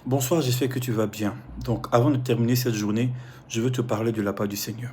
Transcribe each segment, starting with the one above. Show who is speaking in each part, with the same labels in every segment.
Speaker 1: Bonsoir, j'espère que tu vas bien. Donc, avant de terminer cette journée, je veux te parler de la part du Seigneur.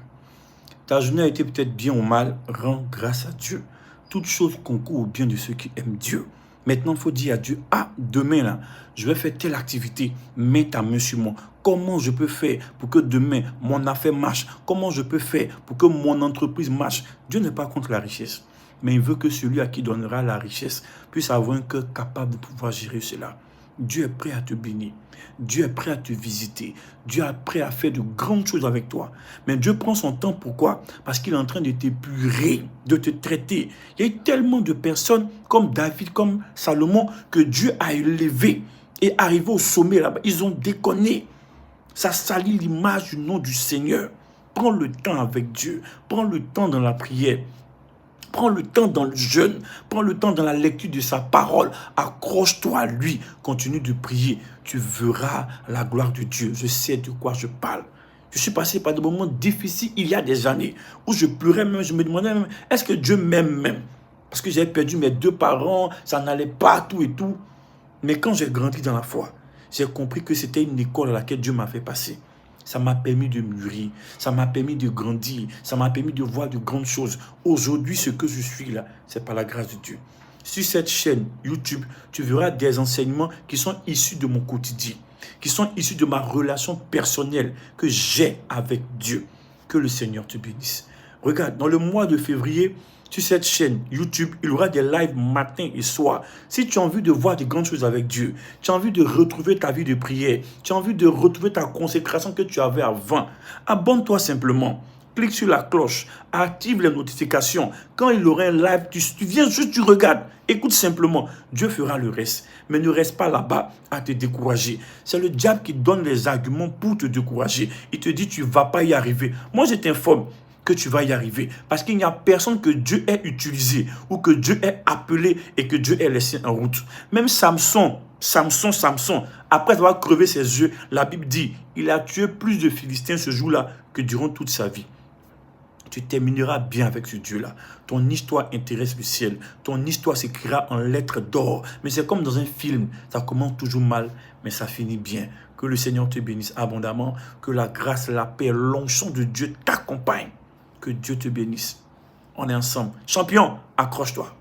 Speaker 1: Ta journée a été peut-être bien ou mal, rends grâce à Dieu. Toute chose concourt au bien de ceux qui aiment Dieu. Maintenant, il faut dire à Dieu, ah, demain, là, je vais faire telle activité, mets ta main sur moi. Comment je peux faire pour que demain, mon affaire marche? Comment je peux faire pour que mon entreprise marche? Dieu n'est pas contre la richesse, mais il veut que celui à qui donnera la richesse puisse avoir un cœur capable de pouvoir gérer cela. Dieu est prêt à te bénir. Dieu est prêt à te visiter. Dieu est prêt à faire de grandes choses avec toi. Mais Dieu prend son temps. Pourquoi? Parce qu'il est en train de t'épurer, de te traiter. Il y a eu tellement de personnes comme David, comme Salomon, que Dieu a élevé et arrivé au sommet là-bas. Ils ont déconné. Ça salit l'image du nom du Seigneur. Prends le temps avec Dieu. Prends le temps dans la prière. Prends le temps dans le jeûne, prends le temps dans la lecture de sa parole. Accroche-toi à lui, continue de prier. Tu verras la gloire de Dieu. Je sais de quoi je parle. Je suis passé par des moments difficiles il y a des années où je pleurais même, je me demandais même, est-ce que Dieu m'aime même? Parce que j'avais perdu mes deux parents, ça n'allait pas, tout et tout. Mais quand j'ai grandi dans la foi, j'ai compris que c'était une école à laquelle Dieu m'a fait passer. Ça m'a permis de mûrir, ça m'a permis de grandir, ça m'a permis de voir de grandes choses. Aujourd'hui, ce que je suis là, c'est par la grâce de Dieu. Sur cette chaîne YouTube, tu verras des enseignements qui sont issus de mon quotidien, qui sont issus de ma relation personnelle que j'ai avec Dieu. Que le Seigneur te bénisse. Regarde, dans le mois de février, sur cette chaîne YouTube, il y aura des lives matin et soir. Si tu as envie de voir de grandes choses avec Dieu, tu as envie de retrouver ta vie de prière, tu as envie de retrouver ta consécration que tu avais avant, abonne-toi simplement. Clique sur la cloche, active les notifications. Quand il y aura un live, tu viens juste, tu regardes. Écoute simplement, Dieu fera le reste. Mais ne reste pas là-bas à te décourager. C'est le diable qui donne les arguments pour te décourager. Il te dit, tu ne vas pas y arriver. Moi, je t'informe que tu vas y arriver. Parce qu'il n'y a personne que Dieu ait utilisé ou que Dieu ait appelé et que Dieu ait laissé en route. Même Samson, après avoir crevé ses yeux, la Bible dit, il a tué plus de Philistins ce jour-là que durant toute sa vie. Tu termineras bien avec ce Dieu-là. Ton histoire intéresse le ciel. Ton histoire s'écrira en lettres d'or. Mais c'est comme dans un film. Ça commence toujours mal, mais ça finit bien. Que le Seigneur te bénisse abondamment. Que la grâce, la paix, l'onction de Dieu t'accompagne. Que Dieu te bénisse. On est ensemble. Champion, accroche-toi.